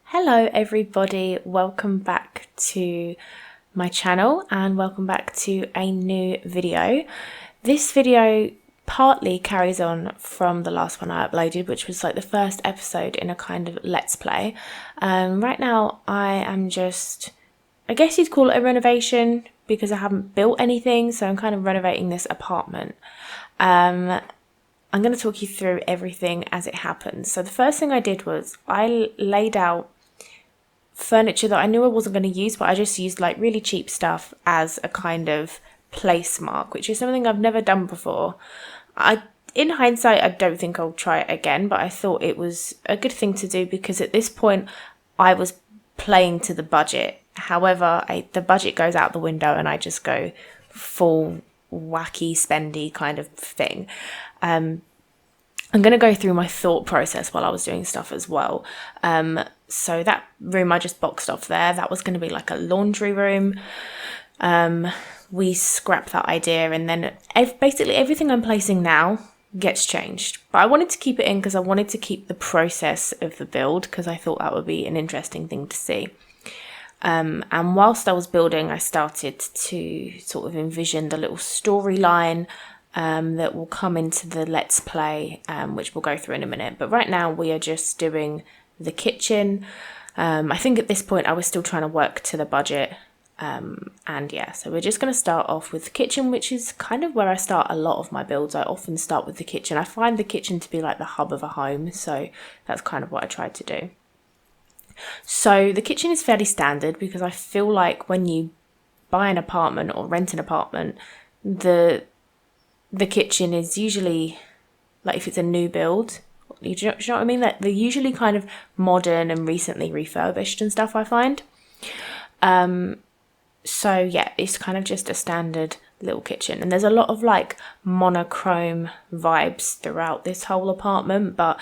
Hello everybody, welcome back to my channel and welcome back to a new video. This video partly carries on from the last one I uploaded, which was like the first episode in a kind of let's play. Right now I am just, I guess you'd call it a renovation because I haven't built anything, so I'm kind of renovating this apartment. I'm going to talk you through everything as it happens. So the first thing I did was I laid out furniture that I knew I wasn't going to use, but I just used like really cheap stuff as a kind of place mark, which is something I've never done before. In hindsight, I don't think I'll try it again, but I thought it was a good thing to do because at this point I was playing to the budget. However, the budget goes out the window and I just go full wacky, spendy kind of thing. I'm going to go through my thought process while I was doing stuff as well. So that room I just boxed off there, that was going to be like a laundry room. We scrapped that idea, and then basically everything I'm placing now gets changed. But I wanted to keep it in because I wanted to keep the process of the build because I thought that would be an interesting thing to see. And whilst I was building, I started to sort of envision the little storyline that will come into the Let's Play, which we'll go through in a minute. But right now we are just doing the kitchen. I think at this point I was still trying to work to the budget. And yeah, so we're just going to start off with the kitchen, which is kind of where I start a lot of my builds. I often start with the kitchen. I find the kitchen to be like the hub of a home, so that's kind of what I tried to do. So the kitchen is fairly standard because I feel like when you buy an apartment or rent an apartment, the kitchen is usually, like if it's a new build, do you know what I mean? That they're usually kind of modern and recently refurbished and stuff, I find. So yeah, it's kind of just a standard little kitchen. And there's a lot of like monochrome vibes throughout this whole apartment. But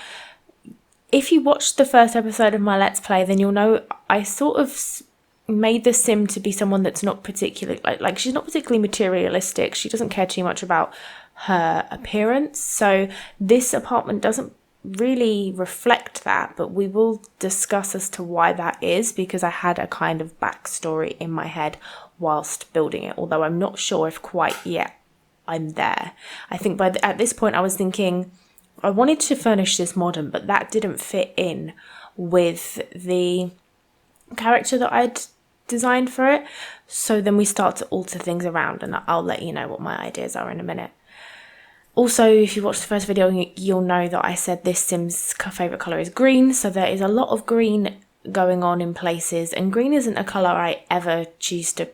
if you watched the first episode of my Let's Play, then you'll know I sort of made the sim to be someone that's not particularly, like she's not particularly materialistic. She doesn't care too much about her appearance. So this apartment doesn't really reflect that, but we will discuss as to why that is, because I had a kind of backstory in my head whilst building it, although I'm not sure if quite yet I'm there. I think at this point I was thinking I wanted to furnish this modern, but that didn't fit in with the character that I'd designed for it. So then we start to alter things around, and I'll let you know what my ideas are in a minute. Also, if you watched the first video, you'll know that I said this sim's favourite colour is green. So there is a lot of green going on in places, and green isn't a colour I ever choose to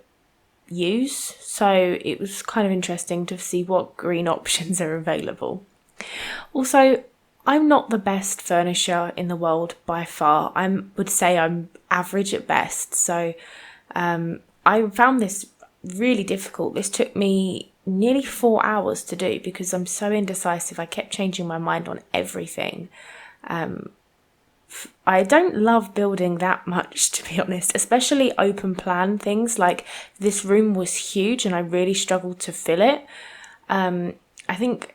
use. So it was kind of interesting to see what green options are available. Also, I'm not the best furnisher in the world by far. I would say I'm average at best. So I found this really difficult. This took me nearly 4 hours to do because I'm so indecisive. I kept changing my mind on everything. I don't love building that much, to be honest, especially open plan things. Like this room was huge and I really struggled to fill it. I think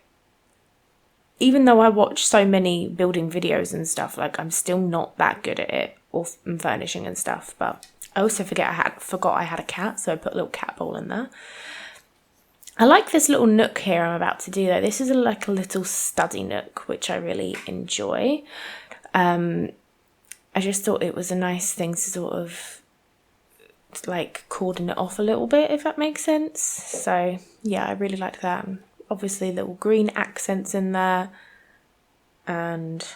even though I watch so many building videos and stuff, like I'm still not that good at it or furnishing and stuff. But I also forgot I had a cat, so I put a little cat bowl in there. I like this little nook here I'm about to do though. This is like a little study nook, which I really enjoy. I just thought it was a nice thing to sort of like cordon it off a little bit, if that makes sense. So yeah, I really like that. Obviously little green accents in there. And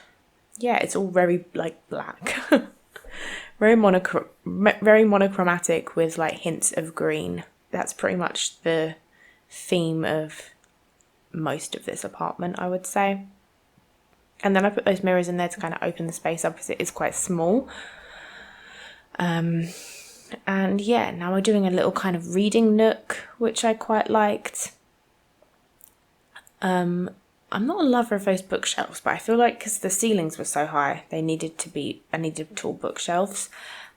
yeah, it's all very like black. very monochromatic with like hints of green. That's pretty much the theme of most of this apartment, I would say. And then I put those mirrors in there to kind of open the space up because it is quite small. And yeah, now we're doing a little kind of reading nook, which I quite liked. I'm not a lover of those bookshelves, but I feel like because the ceilings were so high, I needed tall bookshelves.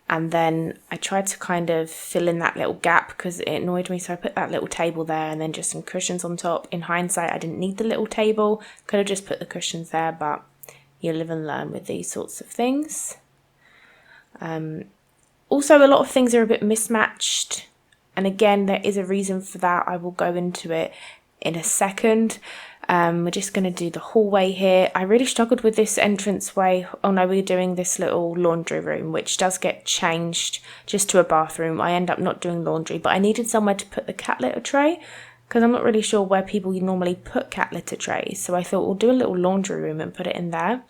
And then I tried to kind of fill in that little gap because it annoyed me. So I put that little table there and then just some cushions on top. In hindsight, I didn't need the little table. Could have just put the cushions there, but you live and learn with these sorts of things. Also, a lot of things are a bit mismatched. And again, there is a reason for that. I will go into it in a second. We're just going to do the hallway here. I really struggled with this entranceway. Oh no, we're doing this little laundry room, which does get changed just to a bathroom. I end up not doing laundry, but I needed somewhere to put the cat litter tray because I'm not really sure where people normally put cat litter trays. So I thought we'll do a little laundry room and put it in there.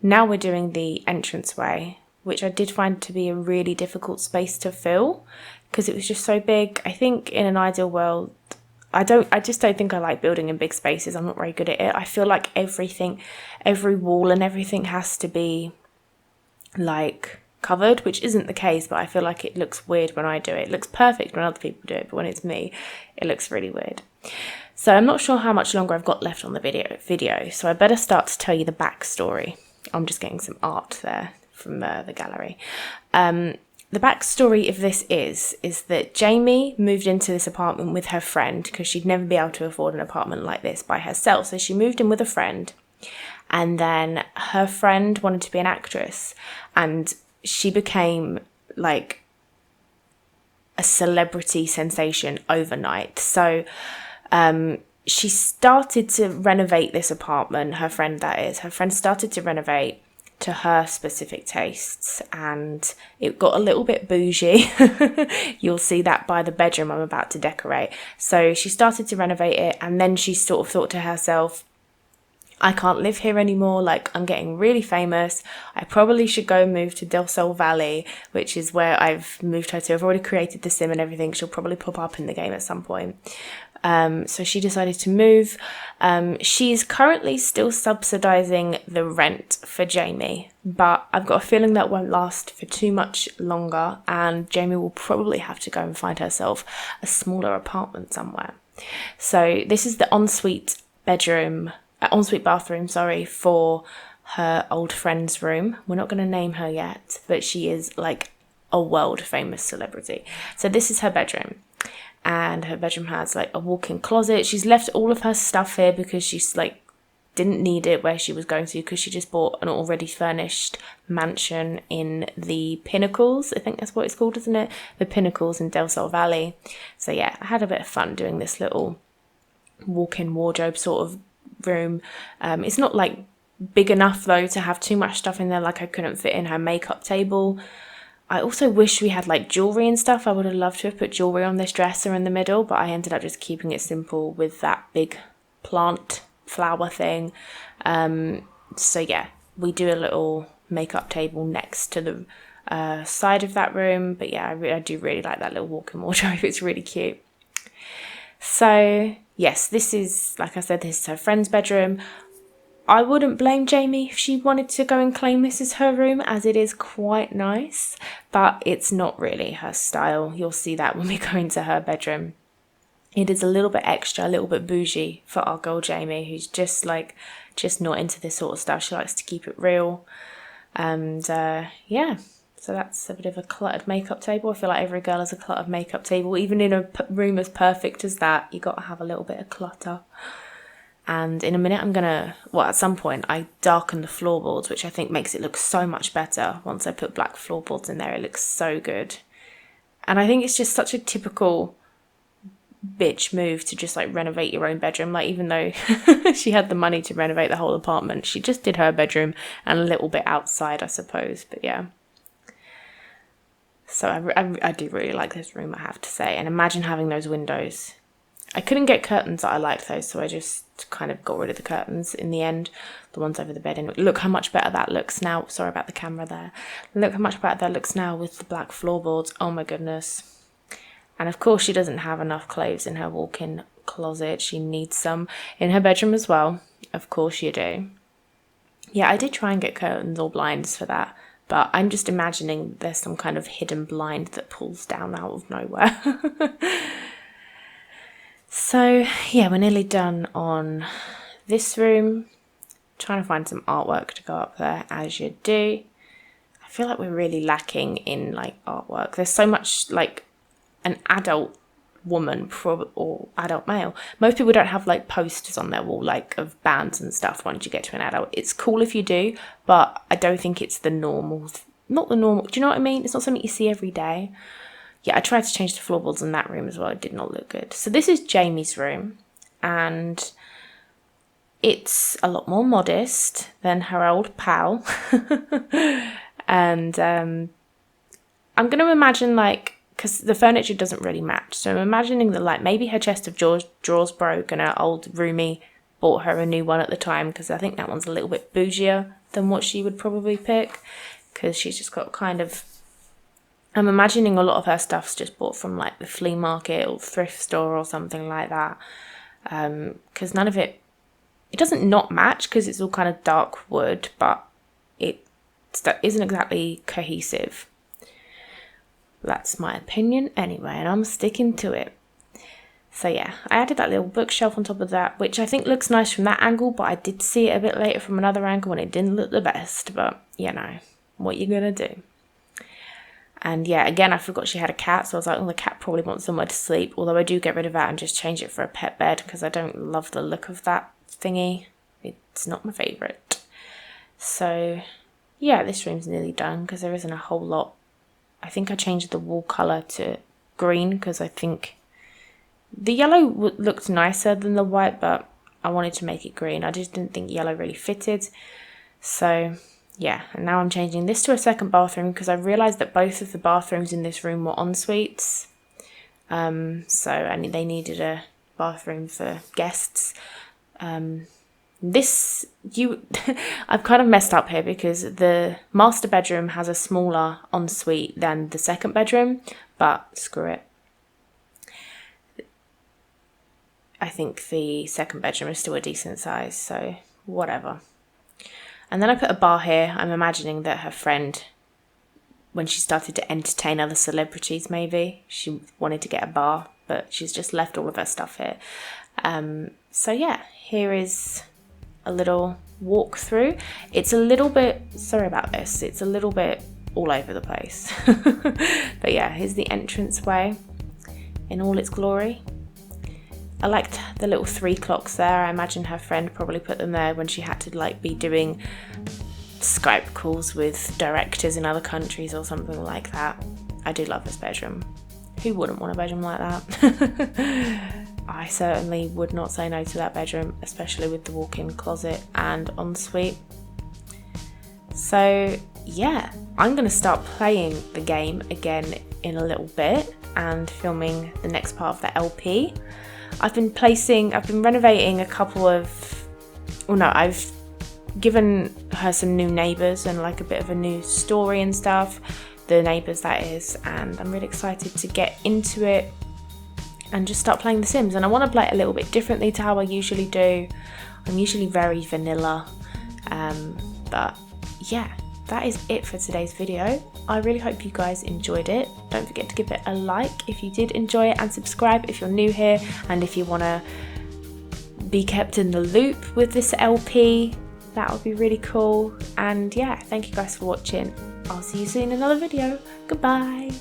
Now we're doing the entranceway, which I did find to be a really difficult space to fill because it was just so big. I think in an ideal world, I just don't think I like building in big spaces. I'm not very good at it. I feel like every wall and everything has to be like covered, which isn't the case, but I feel like it looks weird when I do it. It looks perfect when other people do it, but when it's me, it looks really weird. So I'm not sure how much longer I've got left on the video, so I better start to tell you the backstory. I'm just getting some art there from the gallery. The backstory of this is that Jamie moved into this apartment with her friend because she'd never be able to afford an apartment like this by herself. So she moved in with a friend, and then her friend wanted to be an actress, and she became like a celebrity sensation overnight. So she started to renovate this apartment, her friend started to renovate to her specific tastes, and it got a little bit bougie. You'll see that by the bedroom I'm about to decorate. So she started to renovate it, and then she sort of thought to herself, I can't live here anymore, like I'm getting really famous, I probably should go and move to Del Sol Valley, which is where I've moved her to. I've already created the sim and everything. She'll probably pop up in the game at some point. So she decided to move. She's currently still subsidising the rent for Jamie, but I've got a feeling that won't last for too much longer, and Jamie will probably have to go and find herself a smaller apartment somewhere. So this is the ensuite bathroom, for her old friend's room. We're not going to name her yet, but she is like a world famous celebrity. So this is her bedroom. And her bedroom has like a walk-in closet. She's left all of her stuff here because she's like didn't need it where she was going to, because she just bought an already furnished mansion in the Pinnacles. I think that's what it's called, isn't it? The Pinnacles in Del Sol Valley. So yeah, I had a bit of fun doing this little walk-in wardrobe sort of room. It's not like big enough though to have too much stuff in there. Like I couldn't fit in her makeup table. I also wish we had like jewellery and stuff. I would have loved to have put jewellery on this dresser in the middle, but I ended up just keeping it simple with that big plant flower thing. So yeah, we do a little makeup table next to the side of that room. But yeah, I do really like that little walk-in wardrobe. It's really cute. So yes, this is, like I said, this is her friend's bedroom. I wouldn't blame Jamie if she wanted to go and claim this as her room, as it is quite nice, but it's not really her style. You'll see that when we go into her bedroom. It is a little bit extra, a little bit bougie for our girl Jamie, who's just not into this sort of stuff. She likes to keep it real. And yeah, so that's a bit of a cluttered makeup table. I feel like every girl has a cluttered makeup table. Even in a room as perfect as that, you got to have a little bit of clutter. And in a minute at some point I darken the floorboards, which I think makes it look so much better. Once I put black floorboards in there, it looks so good. And I think it's just such a typical bitch move to just like renovate your own bedroom. Like, even though she had the money to renovate the whole apartment, she just did her bedroom and a little bit outside, I suppose. But yeah. So I do really like this room, I have to say. And imagine having those windows. I couldn't get curtains that I liked though, so I just kind of got rid of the curtains in the end, the ones over the bed. And look how much better that looks now. Sorry about the camera there. Look how much better that looks now with the black floorboards. Oh my goodness. And of course she doesn't have enough clothes in her walk-in closet. She needs some in her bedroom as well. Of course you do. Yeah, I did try and get curtains or blinds for that, but I'm just imagining there's some kind of hidden blind that pulls down out of nowhere. So yeah, we're nearly done on this room. Trying to find some artwork to go up there, as you do. I feel like we're really lacking in like artwork. There's so much like an adult woman or adult male. Most people don't have like posters on their wall like of bands and stuff once you get to an adult. It's cool if you do, but I don't think it's the normal. Not the normal. Do you know what I mean? It's not something you see every day. Yeah, I tried to change the floorboards in that room as well. It did not look good. So this is Jamie's room, and it's a lot more modest than her old pal. And I'm going to imagine like, because the furniture doesn't really match. So I'm imagining that like maybe her chest of drawers broke and her old roomie bought her a new one at the time, because I think that one's a little bit bougier than what she would probably pick, because she's just got kind of, I'm imagining a lot of her stuff's just bought from like the flea market or thrift store or something like that, because none of it doesn't not match, because it's all kind of dark wood, but it isn't exactly cohesive. That's my opinion anyway, and I'm sticking to it. So yeah, I added that little bookshelf on top of that, which I think looks nice from that angle, but I did see it a bit later from another angle and it didn't look the best, but you know, what you gonna do? And yeah, again, I forgot she had a cat, so I was like, oh, the cat probably wants somewhere to sleep, although I do get rid of that and just change it for a pet bed, because I don't love the look of that thingy. It's not my favourite. So yeah, this room's nearly done, because there isn't a whole lot. I think I changed the wall colour to green, because I think the yellow looked nicer than the white, but I wanted to make it green. I just didn't think yellow really fitted. So yeah, and now I'm changing this to a second bathroom, because I realised that both of the bathrooms in this room were en suites. So they needed a bathroom for guests. I've kind of messed up here, because the master bedroom has a smaller ensuite than the second bedroom, but screw it. I think the second bedroom is still a decent size, so whatever. And then I put a bar here. I'm imagining that her friend, when she started to entertain other celebrities, maybe she wanted to get a bar, but she's just left all of her stuff here. So yeah, here is a little walk through. It's a little bit, sorry about this, it's a little bit all over the place. But yeah, here's the entranceway in all its glory. I liked the little 3 clocks there. I imagine her friend probably put them there when she had to like be doing Skype calls with directors in other countries or something like that. I do love this bedroom. Who wouldn't want a bedroom like that? I certainly would not say no to that bedroom, especially with the walk-in closet and ensuite. So yeah, I'm going to start playing the game again in a little bit and filming the next part of the LP. I've been renovating a couple of, I've given her some new neighbours and like a bit of a new story and stuff, the neighbours that is, and I'm really excited to get into it and just start playing The Sims. And I want to play it a little bit differently to how I usually do. I'm usually very vanilla, but yeah, that is it for today's video. I really hope you guys enjoyed it. Don't forget to give it a like if you did enjoy it, and subscribe if you're new here and if you want to be kept in the loop with this LP. That would be really cool. And yeah, thank you guys for watching. I'll see you soon in another video. Goodbye.